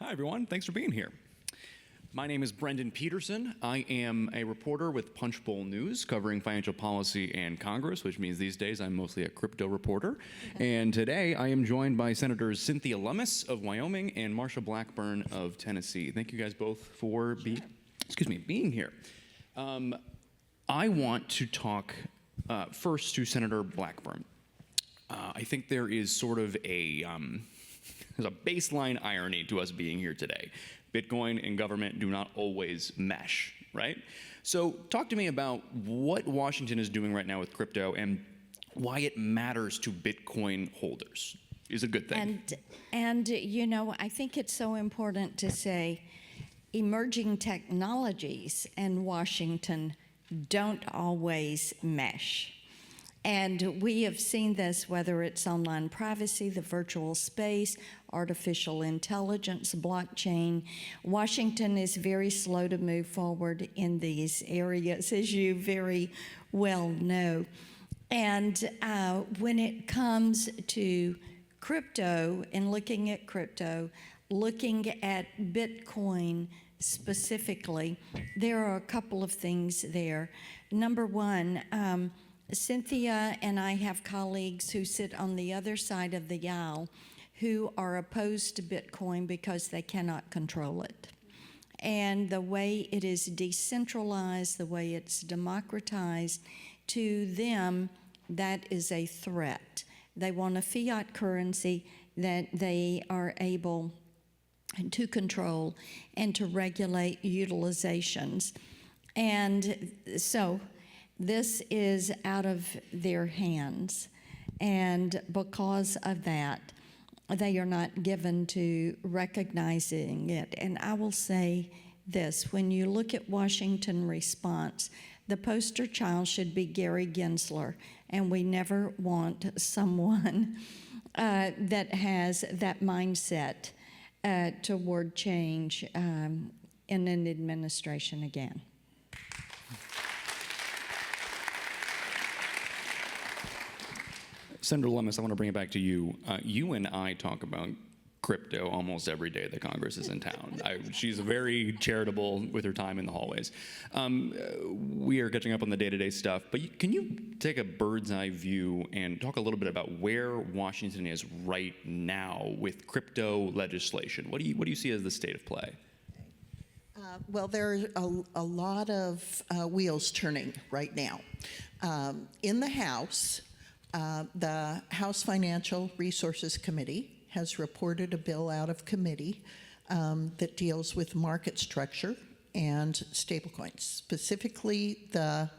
Hi, everyone. Thanks for being here. My name is Brendan Pedersen. I am a reporter with Punchbowl News covering financial policy and Congress, which means these days I'm mostly a crypto reporter. And today I am joined by Senators Cynthia Lummis of Wyoming and Marsha Blackburn of Tennessee. Thank you guys both for being here. I want to talk first to Senator Blackburn. I think there is sort of there's a baseline irony to us being here today. Bitcoin and government do not always mesh, right? So talk to me about what Washington is doing right now with crypto and why it matters to Bitcoin holders. Is a good thing. And you know, I think it's so important to say emerging technologies and Washington don't always mesh. And we have seen this, whether it's online privacy, the virtual space, artificial intelligence, blockchain. Washington is very slow to move forward in these areas, as you very well know. And when it comes to crypto and looking at crypto, looking at Bitcoin specifically, there are a couple of things there. Number one, Cynthia and I have colleagues who sit on the other side of the aisle who are opposed to Bitcoin because they cannot control it. And the way it is decentralized, the way it's democratized, to them, that is a threat. They want a fiat currency that they are able to control and to regulate utilizations. And so this is out of their hands, and because of that, they are not given to recognizing it. And I will say this, when you look at Washington response, the poster child should be Gary Gensler, and we never want someone that has that mindset toward change in an administration again. Senator Lummis, I want to bring it back to you. You and I talk about crypto almost every day that Congress is in town. She's very charitable with her time in the hallways. We are catching up on the day-to-day stuff, but can you take a bird's eye view and talk a little bit about where Washington is right now with crypto legislation? What do you see as the state of play? Well, there are a lot of wheels turning right now. In the House, the House Financial Resources Committee has reported a bill out of committee that deals with market structure and stablecoins, specifically the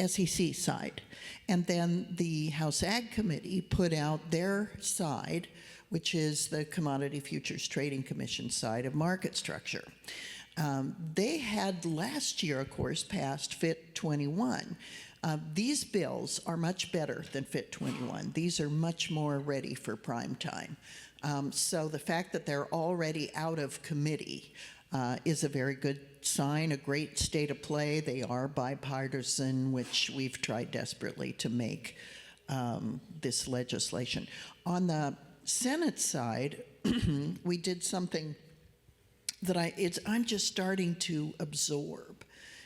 SEC side. And then the House Ag Committee put out their side, which is the Commodity Futures Trading Commission side of market structure. They had last year, of course, passed FIT 21. These bills are much better than FIT 21. These are much more ready for prime time. So the fact that they're already out of committee is a very good sign, a great state of play. They are bipartisan, which we've tried desperately to make this legislation. On the Senate side, we did something that I'm just starting to absorb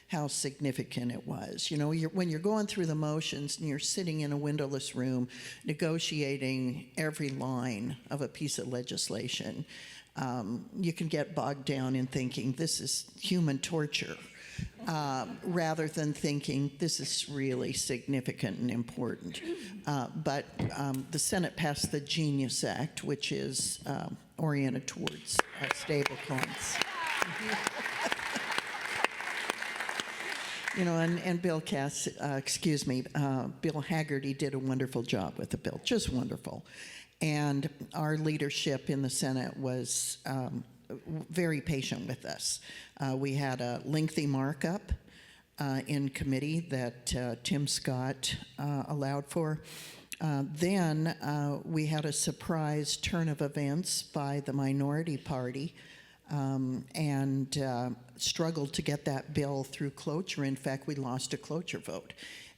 how significant it was. You know, when you're going through the motions and you're sitting in a windowless room negotiating every line of a piece of legislation, you can get bogged down in thinking this is human torture, rather than thinking this is really significant and important. But the Senate passed the Genius Act, which is oriented towards stable coins. You know, and Bill Bill Haggerty did a wonderful job with the bill, just wonderful. And our leadership in the Senate was very patient with us. We had a lengthy markup in committee that Tim Scott allowed for. Then we had a surprise turn of events by the minority party and struggled to get that bill through cloture. In fact, we lost a cloture vote.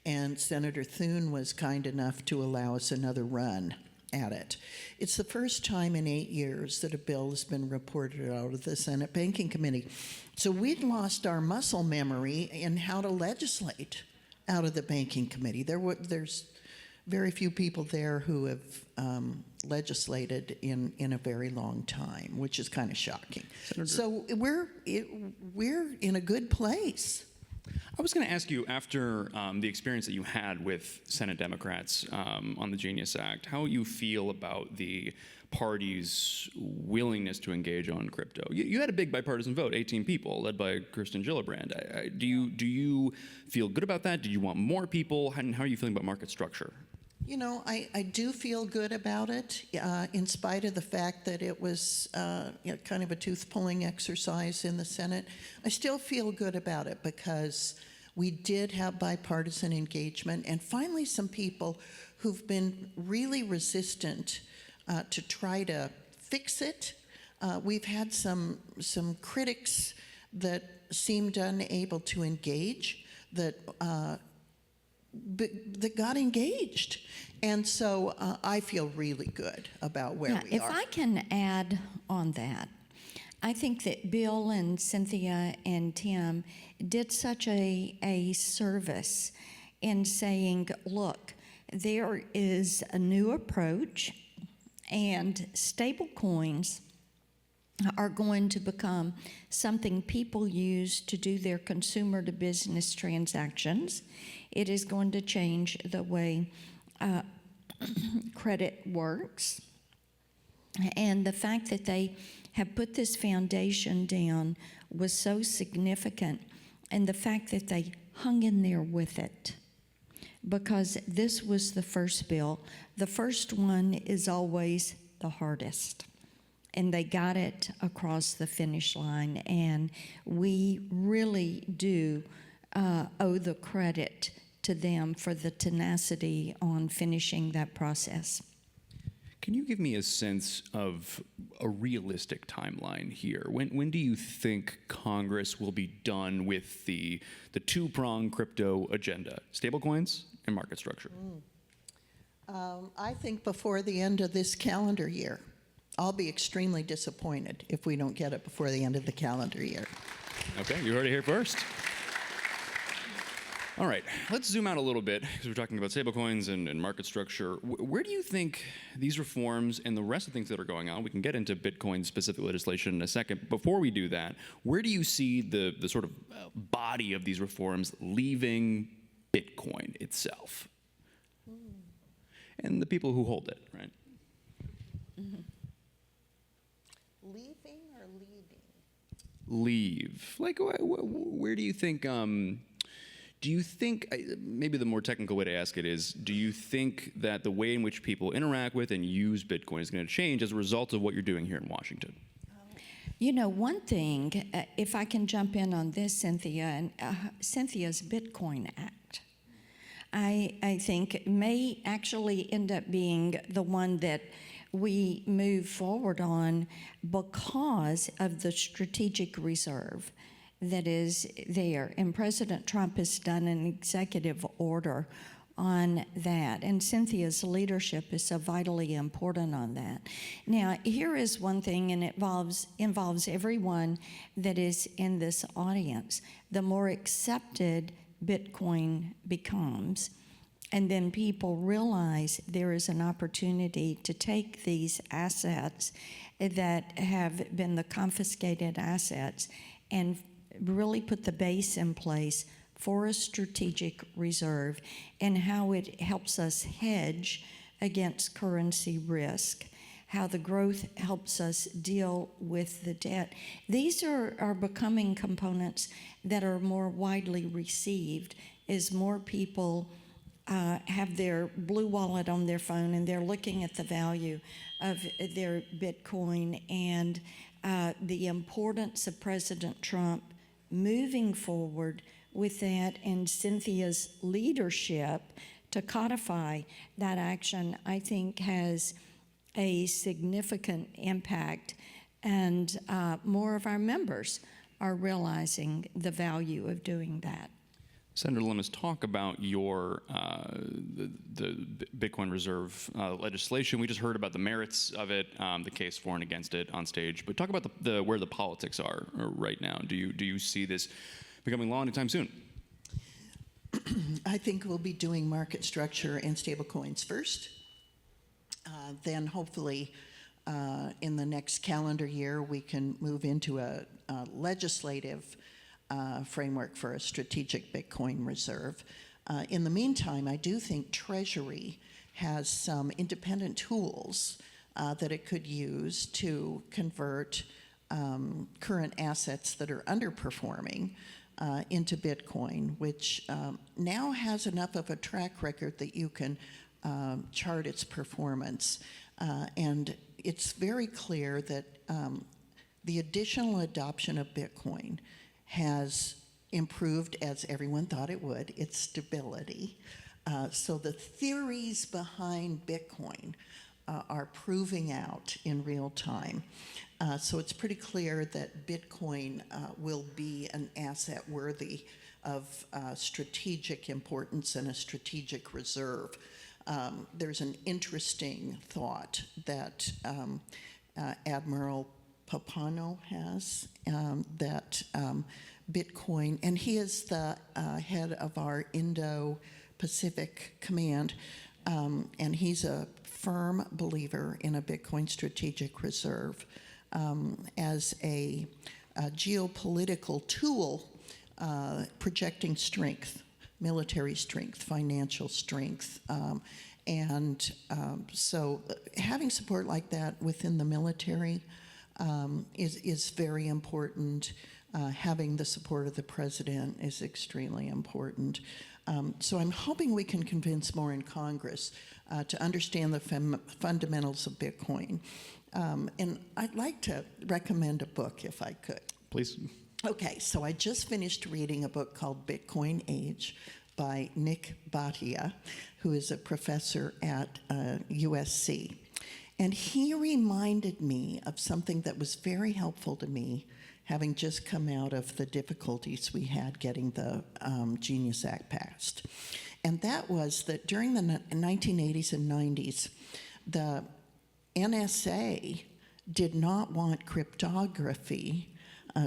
And Senator Thune was kind enough to allow us another run at it. It's the first time in 8 years that a bill has been reported out of the Senate Banking Committee. So we'd lost our muscle memory in how to legislate out of the Banking Committee. There's very few people there who have legislated in a very long time, which is kind of shocking. Senator. So we're in a good place. I was going to ask you, after the experience that you had with Senate Democrats on the Genius Act, how you feel about the party's willingness to engage on crypto. You had a big bipartisan vote, 18 people, led by Kirsten Gillibrand. Do you feel good about that? Did you want more people? How are you feeling about market structure? You know, I do feel good about it, in spite of the fact that it was kind of a tooth-pulling exercise in the Senate. I still feel good about it because we did have bipartisan engagement, and finally some people who've been really resistant to try to fix it. We've had some critics that seemed unable to engage, that got engaged. And so I feel really good about where we if are. If I can add on that, I think that Bill and Cynthia and Tim did such a service in saying, look, there is a new approach, and stable coins are going to become something people use to do their consumer to business transactions. It is going to change the way credit works. And the fact that they have put this foundation down was so significant, and the fact that they hung in there with it, because this was the first bill. The first one is always the hardest, and they got it across the finish line, and we really do owe the credit to them for the tenacity on finishing that process. Can you give me a sense of a realistic timeline here? When do you think Congress will be done with the two-pronged crypto agenda, stablecoins and market structure? I think before the end of this calendar year. I'll be extremely disappointed if we don't get it before the end of the calendar year. Okay, you heard it here first. All right, let's zoom out a little bit, because we're talking about stablecoins and market structure. Where do you think these reforms and the rest of the things that are going on, we can get into Bitcoin-specific legislation in a second. Before we do that, where do you see the sort of body of these reforms leaving Bitcoin itself? And the people who hold it, right? Mm-hmm. Leaving or leading? Leave. Like, where do you think... Do you think, maybe the more technical way to ask it is, do you think that the way in which people interact with and use Bitcoin is going to change as a result of what you're doing here in Washington? You know, one thing, if I can jump in on this, Cynthia, and Cynthia's Bitcoin Act, I think may actually end up being the one that we move forward on because of the strategic reserve that is there. And President Trump has done an executive order on that. And Cynthia's leadership is so vitally important on that. Now, here is one thing, and it involves everyone that is in this audience. The more accepted Bitcoin becomes, and then people realize there is an opportunity to take these assets that have been the confiscated assets and really put the base in place for a strategic reserve, and how it helps us hedge against currency risk, how the growth helps us deal with the debt. These are becoming components that are more widely received as more people have their blue wallet on their phone and they're looking at the value of their Bitcoin, and the importance of President Trump moving forward with that and Cynthia's leadership to codify that action, I think has a significant impact, and more of our members are realizing the value of doing that. Senator Lummis, talk about your the Bitcoin Reserve legislation. We just heard about the merits of it, the case for and against it on stage. But talk about the where the politics are right now. Do you see this becoming law anytime soon? I think we'll be doing market structure and stablecoins first. Then hopefully in the next calendar year, we can move into a legislative framework for a strategic Bitcoin reserve. In the meantime, I do think Treasury has some independent tools that it could use to convert current assets that are underperforming into Bitcoin, which now has enough of a track record that you can chart its performance. And it's very clear that the additional adoption of Bitcoin has improved, as everyone thought it would, its stability. So the theories behind Bitcoin are proving out in real time. So it's pretty clear that Bitcoin will be an asset worthy of strategic importance and a strategic reserve. There's an interesting thought that Admiral Papano has, that Bitcoin, and he is the head of our Indo-Pacific Command, and he's a firm believer in a Bitcoin strategic reserve as a geopolitical tool projecting strength, military strength, financial strength. So having support like that within the military is very important. Having the support of the president is extremely important. So I'm hoping we can convince more in Congress to understand the fundamentals of Bitcoin. And I'd like to recommend a book if I could. Please. Okay, so I just finished reading a book called Bitcoin Age by Nick Bhatia, who is a professor at USC. And he reminded me of something that was very helpful to me, having just come out of the difficulties we had getting the Genius Act passed. And that was that during the 1980s and 90s, the NSA did not want cryptography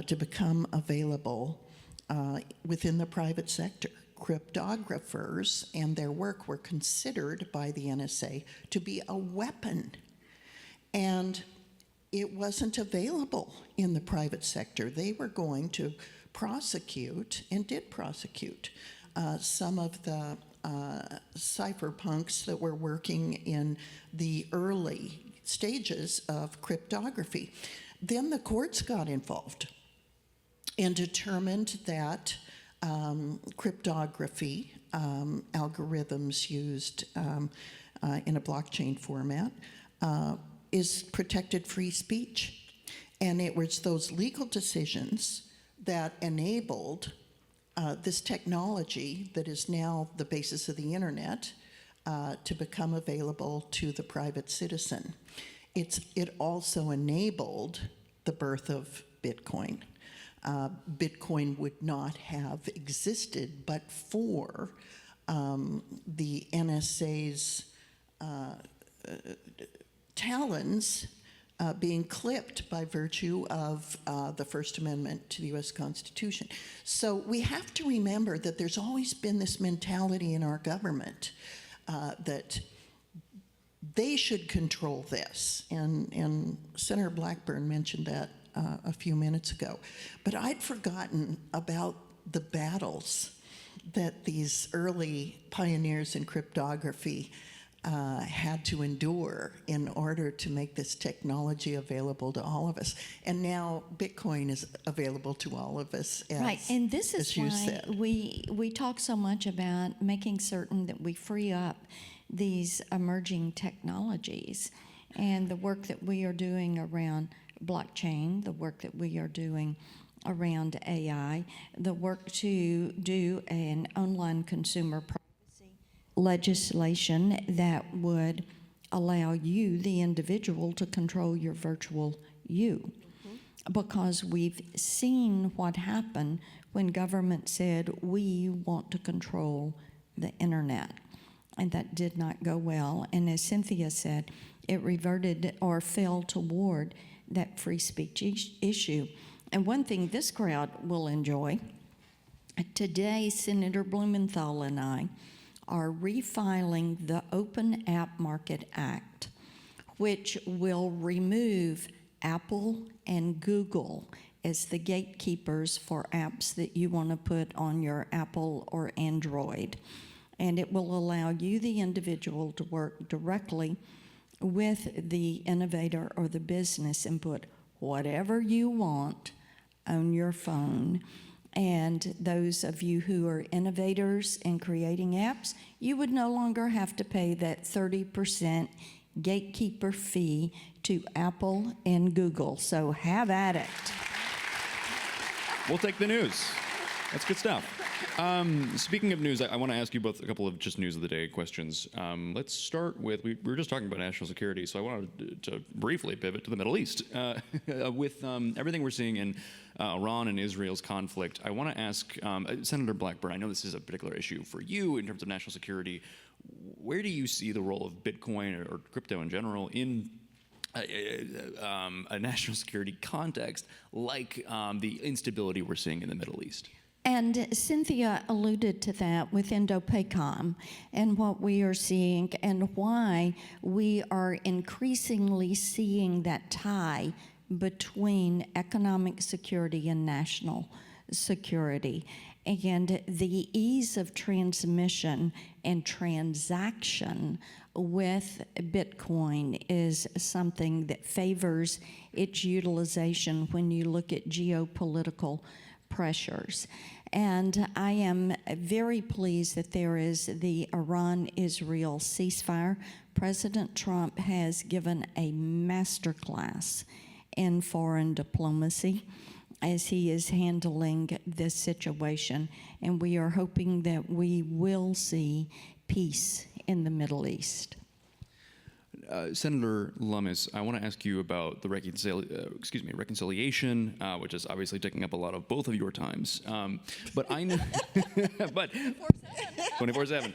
to become available within the private sector. Cryptographers and their work were considered by the NSA to be a weapon, and it wasn't available in the private sector. They were going to prosecute, and did prosecute, some of the cypherpunks that were working in the early stages of cryptography. Then the courts got involved and determined that cryptography, algorithms used in a blockchain format, is protected free speech. And it was those legal decisions that enabled this technology that is now the basis of the internet to become available to the private citizen. It also enabled the birth of Bitcoin. Bitcoin would not have existed but for the NSA's talons being clipped by virtue of the First Amendment to the U.S. Constitution. So we have to remember that there's always been this mentality in our government that they should control this. And Senator Blackburn mentioned that a few minutes ago. But I'd forgotten about the battles that these early pioneers in cryptography had to endure in order to make this technology available to all of us. And now Bitcoin is available to all of us, as, right, and this is you why said. we talk so much about making certain that we free up these emerging technologies, and the work that we are doing around blockchain, the work that we are doing around AI, the work to do an online consumer privacy legislation that would allow you, the individual, to control your virtual you. Because we've seen what happened when government said, we want to control the internet. And that did not go well. And as Cynthia said, it reverted or fell toward that free speech issue. And one thing this crowd will enjoy, today Senator Blumenthal and I are refiling the Open App Market Act, which will remove Apple and Google as the gatekeepers for apps that you want to put on your Apple or Android. And it will allow you, the individual, to work directly with the innovator or the business and put whatever you want on your phone. And those of you who are innovators in creating apps, you would no longer have to pay that 30% gatekeeper fee to Apple and Google. So have at it. We'll take the news. That's good stuff. Speaking of news, I want to ask you both a couple of just news of the day questions. Let's start with, we were just talking about national security, so I wanted to briefly pivot to the Middle East. With everything we're seeing in Iran and Israel's conflict, I want to ask Senator Blackburn, I know this is a particular issue for you in terms of national security. Where do you see the role of Bitcoin or crypto in general in a national security context like the instability we're seeing in the Middle East? And Cynthia alluded to that with Indo-PACOM and what we are seeing and why we are increasingly seeing that tie between economic security and national security. And the ease of transmission and transaction with Bitcoin is something that favors its utilization when you look at geopolitical pressures. And I am very pleased that there is the Iran-Israel ceasefire. President Trump has given a masterclass in foreign diplomacy as he is handling this situation, and we are hoping that we will see peace in the Middle East. Senator Lummis, I want to ask you about the reconciliation, which is obviously taking up a lot of both of your times. But I know, but 24/7.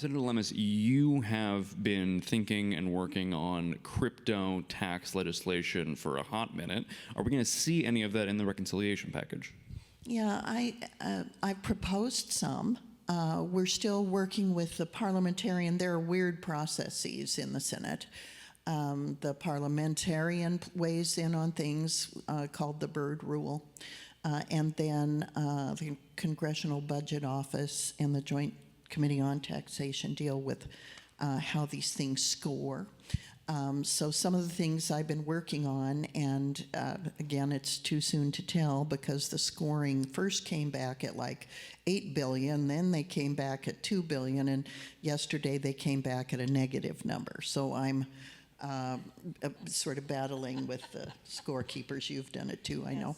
Senator Lummis, you have been thinking and working on crypto tax legislation for a hot minute. Are we going to see any of that in the reconciliation package? Yeah, I proposed some. We're still working with the parliamentarian. There are weird processes in the Senate. The parliamentarian weighs in on things called the Byrd Rule. And then the Congressional Budget Office and the Joint Committee on Taxation deal with how these things score. So some of the things I've been working on, and again, it's too soon to tell because the scoring first came back at like 8 billion, then they came back at 2 billion, and yesterday they came back at a negative number. So I'm sort of battling with the scorekeepers. You've done it too, I know.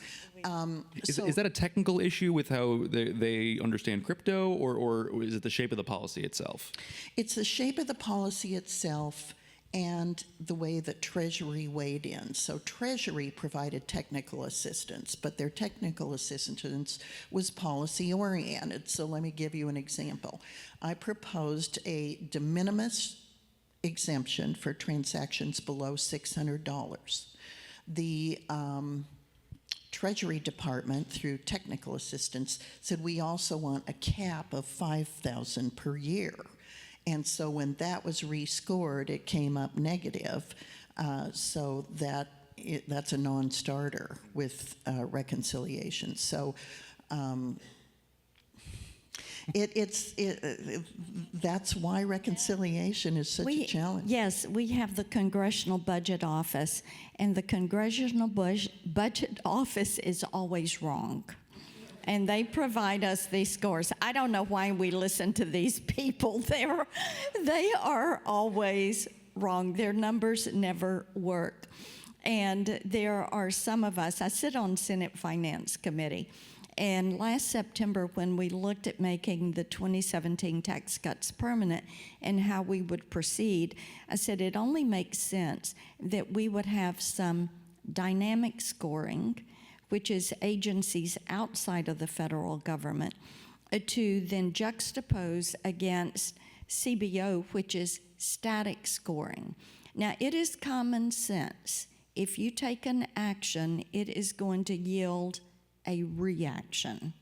Is that a technical issue with how they understand crypto, or is it the shape of the policy itself? It's the shape of the policy itself and the way that Treasury weighed in. So Treasury provided technical assistance, but their technical assistance was policy-oriented. So let me give you an example. I proposed a de minimis exemption for transactions below $600. The Treasury Department, through technical assistance, said we also want a cap of $5,000 per year. And so when that was rescored, it came up negative. So that's a non-starter with reconciliation. So that's why reconciliation is such a challenge. Yes, we have the Congressional Budget Office, and the Congressional Budget Office is always wrong. And they provide us these scores. I don't know why we listen to these people. They are always wrong. Their numbers never work. And there are some of us, I sit on Senate Finance Committee, and last September when we looked at making the 2017 tax cuts permanent and how we would proceed, I said it only makes sense that we would have some dynamic scoring which is agencies outside of the federal government, to then juxtapose against CBO, which is static scoring. Now, it is common sense. If you take an action, it is going to yield a reaction.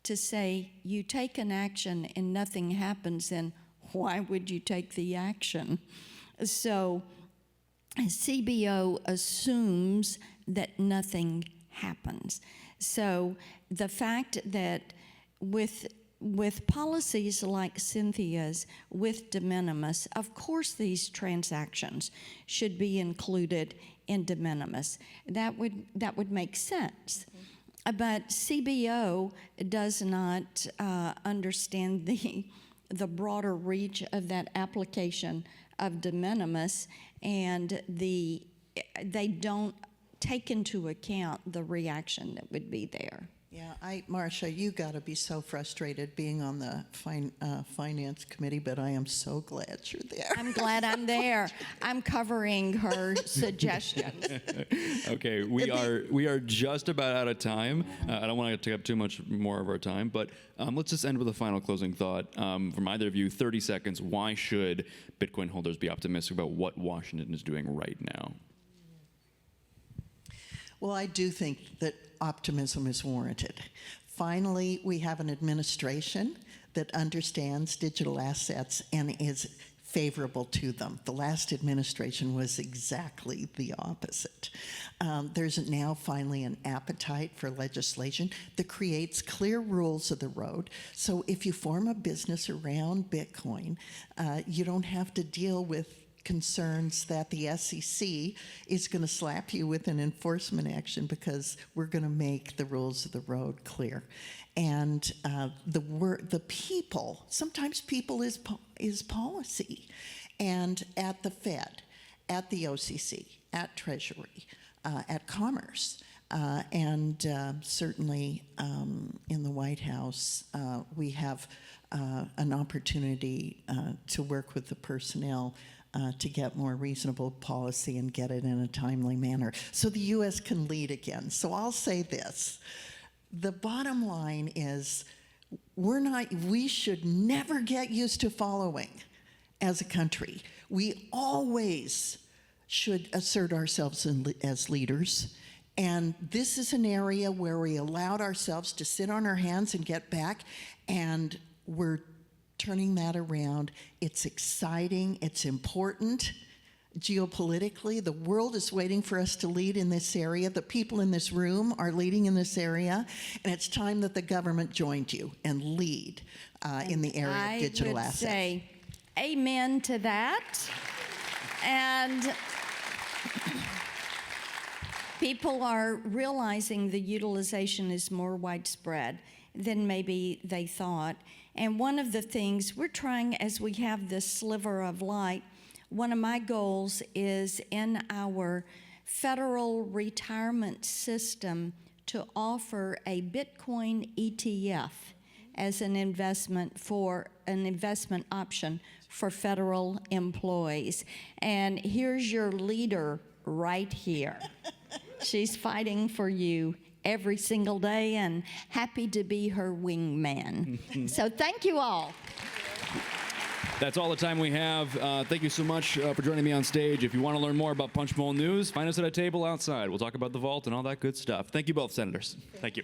To say you take an action and nothing happens, then why would you take the action? So CBO assumes that nothing happens. So the fact that with policies like Cynthia's, with de minimis, of course these transactions should be included in de minimis. That would make sense. But CBO does not understand the broader reach of that application of de minimis, and they don't take into account the reaction that would be there. Yeah, Marsha, you got to be so frustrated being on the finance committee, but I am so glad you're there. I'm glad I'm there. I'm covering her suggestions. Okay, we are just about out of time. I don't want to take up too much more of our time, but let's just end with a final closing thought from either of you. 30 seconds. Why should Bitcoin holders be optimistic about what Washington is doing right now? Well, I do think that optimism is warranted. Finally, we have an administration that understands digital assets and is favorable to them. The last administration was exactly the opposite. There's now finally an appetite for legislation that creates clear rules of the road. So if you form a business around Bitcoin, you don't have to deal with concerns that the SEC is going to slap you with an enforcement action, because we're going to make the rules of the road clear. And the people, sometimes people is policy. And at the Fed, at the OCC, at Treasury, at Commerce, and certainly in the White House, we have an opportunity to work with the personnel to get more reasonable policy and get it in a timely manner so the U.S. can lead again. So I'll say this. The bottom line is we should never get used to following as a country. We always should assert ourselves as leaders. And this is an area where we allowed ourselves to sit on our hands and get back, and we're turning that around. It's exciting, it's important. Geopolitically, the world is waiting for us to lead in this area. The people in this room are leading in this area, and it's time that the government joined you and lead in the area of digital assets. I would say amen to that. And people are realizing the utilization is more widespread than maybe they thought. And one of the things we're trying, as we have this sliver of light, one of my goals is in our federal retirement system to offer a Bitcoin ETF as an investment option for federal employees. And here's your leader right here. She's fighting for you every single day, and happy to be her wingman. So thank you all. That's all the time we have. Thank you so much for joining me on stage. If you want to learn more about Punchbowl News, find us at a table outside. We'll talk about the vault and all that good stuff. Thank you both, Senators. Thank you.